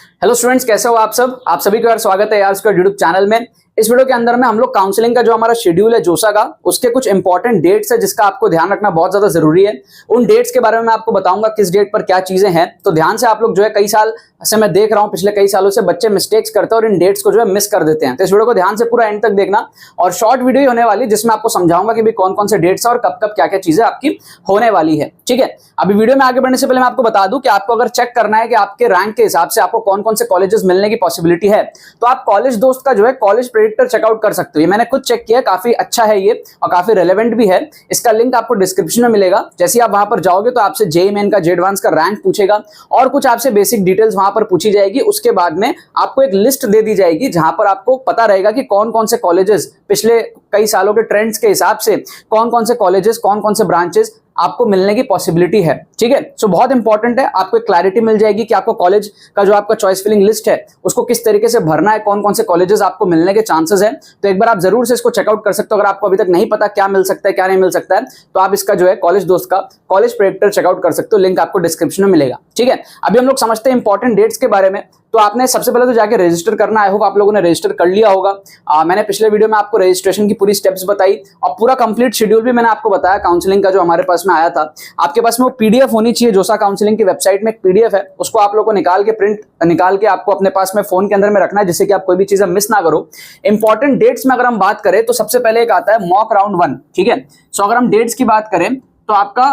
Hello students, कैसे हो आप सब। आप सभी का स्वागत है यार इसका यूट्यूब चैनल में। इस वीडियो के अंदर में हम लोग काउंसलिंग का जो हमारा शेड्यूल है जोसा का, उसके कुछ इंपॉर्टेंट डेट्स है जिसका आपको ध्यान रखना बहुत ज्यादा जरूरी है। उन डेट्स के बारे में मैं आपको बताऊंगा किस डेट पर क्या चीजें हैं। तो ध्यान से आप लोग जो है, कई साल से मैं देख रहा हूं, पिछले कई सालों से बच्चे मिस्टेक्स करते हैं और इन डेट्स को जो है मिस कर देते हैं। तो इस वीडियो को ध्यान से पूरा एंड तक देखना, और शॉर्ट वीडियो ही होने वाली जिसमें आपको समझाऊंगा कि कौन कौन से डेट्स है और कब कब क्या क्या चीजें आपकी होने वाली है। ठीक है, अभी वीडियो में आगे बढ़ने से पहले मैं आपको बता दूं कि आपको अगर चेक करना है कि आपके रैंक के हिसाब से आपको कौन कौन से कॉलेजेस मिलने की पॉसिबिलिटी है, तो आप कॉलेज दोस्त का जो है कॉलेज प्रेडिक्टर चेकआउट कर सकते हो। ये मैंने खुद चेक किया, काफी अच्छा है ये और काफी रेलेवेंट भी है। इसका लिंक आपको डिस्क्रिप्शन में मिलेगा। जैसे आप वहां पर जाओगे तो आपसे जेईई मेन का, जेई एडवांस का रैंक पूछेगा और कुछ आपसे बेसिक डिटेल्स वहां पर पूछी जाएगी। उसके बाद में आपको एक लिस्ट दे दी जाएगी जहां पर आपको पता रहेगा कि कौन कौन से कॉलेजेस पिछले कई सालों के ट्रेंड्स के हिसाब से कौन कौन से कॉलेजेस, कौन कौन से ब्रांचेस आपको मिलने की पॉसिबिलिटी है। ठीक है, सो बहुत इंपॉर्टेंट है, आपको एक क्लैरिटी मिल जाएगी कि आपको कॉलेज का जो आपका चॉइस फिलिंग लिस्ट है उसको किस तरीके से भरना है, कौन कौन से कॉलेजेस आपको मिलने के चांसेस है। तो एक बार आप जरूर से इसको चेकआउट कर सकते हो। अगर आपको अभी तक नहीं पता क्या मिल सकता है क्या नहीं मिल सकता है, तो आप इसका जो है कॉलेज दोस्त का कॉलेज प्रेडिक्टर चेकआउट कर सकते हो। लिंक आपको डिस्क्रिप्शन में मिलेगा। ठीक है, अभी हम लोग समझते हैं इंपॉर्टेंट डेट्स के बारे में। तो आपने सबसे पहले तो जाके रजिस्टर करना है। आई होप आप लोगों ने रजिस्टर कर लिया होगा। मैंने पिछले वीडियो में आपको रजिस्ट्रेशन की पूरी स्टेप्स बताई और पूरा कंप्लीट शेड्यूल भी मैंने आपको बताया काउंसलिंग का जो हमारे पास में आया था। आपके पास में वो पीडीएफ होनी चाहिए। जोसा काउंसलिंग की वेबसाइट में एक पीडीएफ है, उसको आप लोगों को निकाल के प्रिंट निकाल के आपको अपने पास में फोन के अंदर में रखना है, जिससे कि आप कोई भी चीजें मिस ना करो। इंपॉर्टेंट डेट्स में अगर हम बात करें तो सबसे पहले एक आता है मॉक राउंड 1। ठीक है, सो अगर हम डेट्स की बात करें तो आपका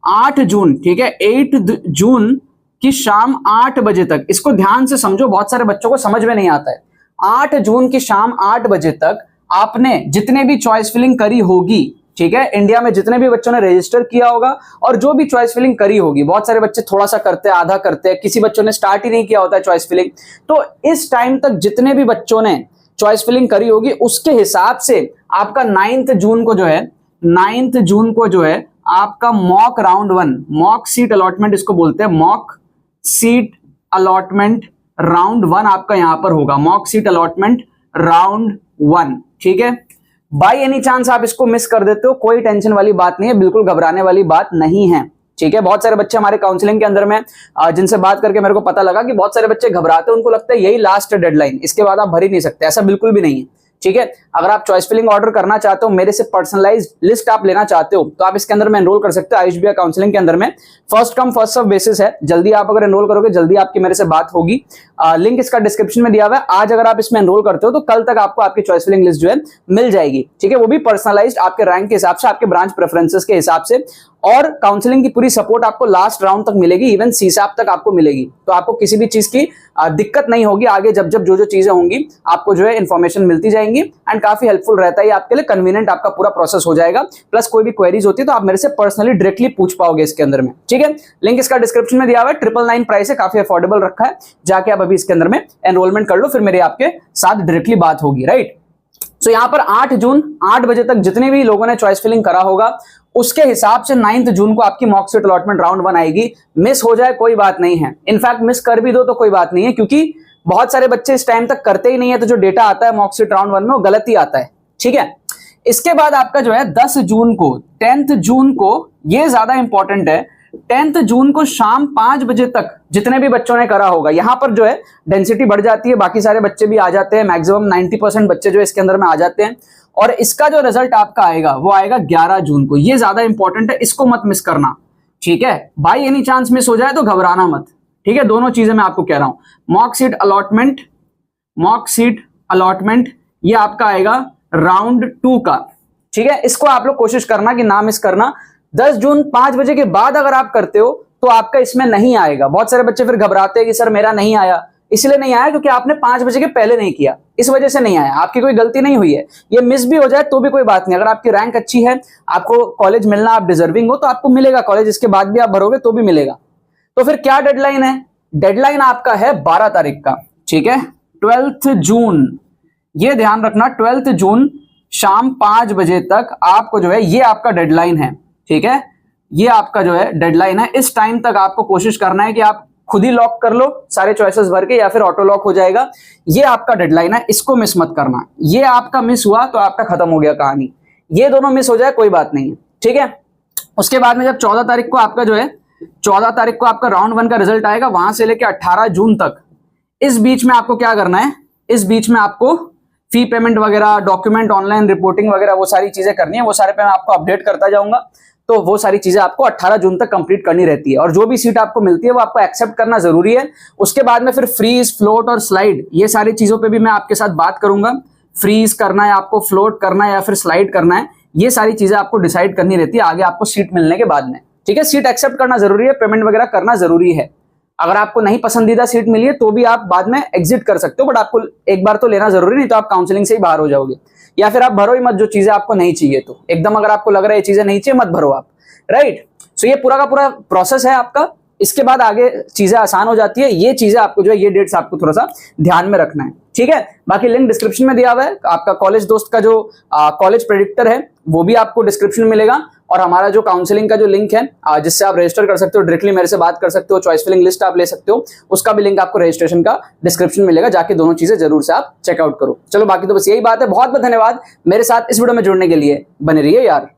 8 जून, ठीक है, 8 जून की शाम 8 बजे तक, इसको ध्यान से समझो, बहुत सारे बच्चों को समझ में नहीं आता है। 8 जून की शाम 8 बजे तक आपने जितने भी चॉइस फिलिंग करी होगी, ठीक है, इंडिया में जितने भी बच्चों ने रजिस्टर किया होगा और जो भी चॉइस फिलिंग करी होगी, बहुत सारे बच्चे थोड़ा सा करते हैं, आधा करते हैं, किसी बच्चों ने स्टार्ट ही नहीं किया होता है चॉइस फिलिंग। तो इस टाइम तक जितने भी बच्चों ने चॉइस फिलिंग करी होगी उसके हिसाब से आपका 9 जून को जो है, 9 जून को जो है आपका mock round 1, mock seat allotment इसको बोलते हैं, मॉक सीट अलॉटमेंट राउंड 1 आपका यहां पर होगा। मॉक सीट अलॉटमेंट राउंड 1, ठीक है। बाय एनी चांस आप इसको मिस कर देते हो, कोई टेंशन वाली बात नहीं है, बिल्कुल घबराने वाली बात नहीं है। ठीक है, बहुत सारे बच्चे हमारे काउंसलिंग के अंदर में जिनसे बात करके मेरे को पता लगा कि बहुत सारे बच्चे घबराते हैं, उनको लगता है यही लास्ट डेडलाइन, इसके बाद आप भर ही नहीं सकते। ऐसा बिल्कुल भी नहीं है। ठीक है, अगर आप चॉइस फिलिंग ऑर्डर करना चाहते हो, मेरे से पर्सनलाइज्ड लिस्ट आप लेना चाहते हो, तो आप इसके अंदर में एनरोल कर सकते हो। आयुष भैया काउंसलिंग के अंदर में first come first serve basis है। जल्दी आप अगर एनरोल करोगे, जल्दी आपकी मेरे से बात होगी। लिंक इसका डिस्क्रिप्शन में दिया हुआ है। आज अगर आप इसमें एनरोल करते हो तो कल तक आपको आपकी चॉइस फिलिंग लिस्ट जो है मिल जाएगी। ठीक है, वो भी पर्सनलाइज्ड आपके रैंक के हिसाब से, आपके ब्रांच प्रेफरेंसेस के हिसाब से, और काउंसलिंग की पूरी सपोर्ट आपको लास्ट राउंड तक मिलेगी, इवन सीसैप तक आपको मिलेगी। तो आपको किसी भी चीज की दिक्कत नहीं होगी। आगे जब जब जो जो चीजें होंगी आपको जो है इन्फॉर्मेशन मिलती जाएंगी, एंड काफी हेल्पफुल रहता है आपके लिए। कन्वीनियंट आपका पूरा प्रोसेस हो जाएगा। प्लस कोई भी क्वेरीज होती है तो आप मेरे से पर्सनली डायरेक्टली पूछ पाओगे इसके अंदर में। ठीक है, लिंक इसका डिस्क्रिप्शन में दिया हुआ है। 999 प्राइस है, काफी अफोर्डेबल रखा है। जाके आप अभी इसके अंदर में एनरोलमेंट कर लो, फिर मेरे आपके साथ डायरेक्टली बात होगी। राइट, सो यहां पर 8 जून 8 बजे तक जितने भी लोगों ने चॉइस फिलिंग करा होगा उसके हिसाब से 9 जून को आपकी मॉक सीट अलॉटमेंट राउंड 1 आएगी। मिस हो जाए कोई बात नहीं है, इनफैक्ट मिस कर भी दो तो कोई बात नहीं है, क्योंकि बहुत सारे बच्चे इस टाइम तक करते ही नहीं है, तो जो डेटा आता है मॉक सीट राउंड 1 में वो गलत ही आता है। ठीक है, इसके बाद आपका जो है 10 जून को, 10 जून को, ये ज्यादा इंपॉर्टेंट है, 10 जून को शाम 5 बजे तक जितने भी बच्चों ने करा होगा, यहां पर जो है डेंसिटी बढ़ जाती है, बाकी सारे बच्चे भी आ जाते हैं, मैक्सिमम 90% बच्चे जो इसके अंदर में आ जाते हैं। और इसका जो रिजल्ट आपका आएगा वो आएगा 11 जून को। ये ज्यादा इंपॉर्टेंट है, इसको मत मिस करना। ठीक है, बाय एनी चांस मिस हो जाए तो घबराना मत। ठीक है, दोनों चीजें मैं आपको कह रहा हूं। Mock seat allotment, mock seat allotment ये आपका आएगा राउंड 2 का। ठीक है, इसको आप लोग कोशिश करना कि ना मिस करना। 10 जून 5 बजे के बाद अगर आप करते हो तो आपका इसमें नहीं आएगा। बहुत सारे बच्चे फिर घबराते हैं कि सर मेरा नहीं आया, इसलिए नहीं आया क्योंकि आपने 5 बजे के पहले नहीं किया, इस वजह से नहीं आया। आपकी कोई गलती नहीं हुई है, ये मिस भी हो जाए तो भी कोई बात नहीं। अगर आपकी रैंक अच्छी है, आपको कॉलेज मिलना, आप डिजर्विंग हो, तो आपको मिलेगा कॉलेज, इसके बाद भी आप भरोगे तो भी मिलेगा। तो फिर क्या डेडलाइन है? डेडलाइन आपका है 12 तारीख का। ठीक है, 12 जून, ये ध्यान रखना, 12 जून शाम 5 बजे तक आपको जो है, ये आपका डेडलाइन है। ठीक है, ये आपका जो है डेडलाइन है। इस टाइम तक आपको कोशिश करना है कि आप खुद ही लॉक कर लो सारे चॉइसेस भर के, या फिर ऑटो लॉक हो जाएगा। ये आपका डेडलाइन है, इसको मिस मत करना। ये आपका मिस हुआ तो आपका खत्म हो गया कहानी। ये दोनों मिस हो जाए कोई बात नहीं है। ठीक है, उसके बाद में जब 14 तारीख को आपका जो है, 14 तारीख को आपका राउंड 1 का रिजल्ट आएगा, वहां से लेकर 18 जून तक इस बीच में आपको क्या करना है, इस बीच में आपको फी पेमेंट वगैरह, डॉक्यूमेंट ऑनलाइन रिपोर्टिंग वगैरह वो सारी चीजें करनी है। वो सारे पे मैं आपको अपडेट करता जाऊंगा। तो वो सारी चीजें आपको 18 जून तक कंप्लीट करनी रहती है। और जो भी सीट आपको मिलती है वो आपको एक्सेप्ट करना जरूरी है। उसके बाद में फिर फ्रीज, फ्लोट और स्लाइड, ये सारी चीजों पे भी मैं आपके साथ बात करूंगा। फ्रीज करना है आपको, फ्लोट करना है या फिर स्लाइड करना है, ये सारी चीजें आपको डिसाइड करनी रहती है आगे आपको सीट मिलने के बाद में। ठीक है, सीट एक्सेप्ट करना जरूरी है, पेमेंट वगैरह करना जरूरी है। अगर आपको नहीं पसंदीदा सीट मिली है तो भी आप बाद में एग्जिट कर सकते हो, बट आपको एक बार तो लेना जरूरी, नहीं तो आप काउंसलिंग से ही बाहर हो जाओगे। या फिर आप भरो ही मत जो चीजें आपको नहीं चाहिए। तो एकदम अगर आपको लग रहा है ये चीजें नहीं चाहिए, मत भरो आप, राइट। सो ये पूरा का पूरा प्रोसेस है आपका। इसके बाद आगे चीजें आसान हो जाती है। ये चीजें आपको जो है, ये डेट्स आपको थोड़ा सा ध्यान में रखना है। ठीक है, बाकी लिंक डिस्क्रिप्शन में दिया हुआ है। आपका कॉलेज दोस्त का जो कॉलेज प्रेडिक्टर है वो भी आपको डिस्क्रिप्शन में मिलेगा। और हमारा जो काउंसलिंग का जो लिंक है जिससे आप रजिस्टर कर सकते हो, डायरेक्टली मेरे से बात कर सकते हो, चॉइस फिलिंग लिस्ट आप ले सकते हो, उसका भी लिंक आपको रजिस्ट्रेशन का डिस्क्रिप्शन में मिलेगा। जाके दोनों चीजें जरूर से आप चेकआउट करो। चलो बाकी तो बस यही बात है। बहुत बहुत धन्यवाद मेरे साथ इस वीडियो में जुड़ने के लिए। बने रहिए यार।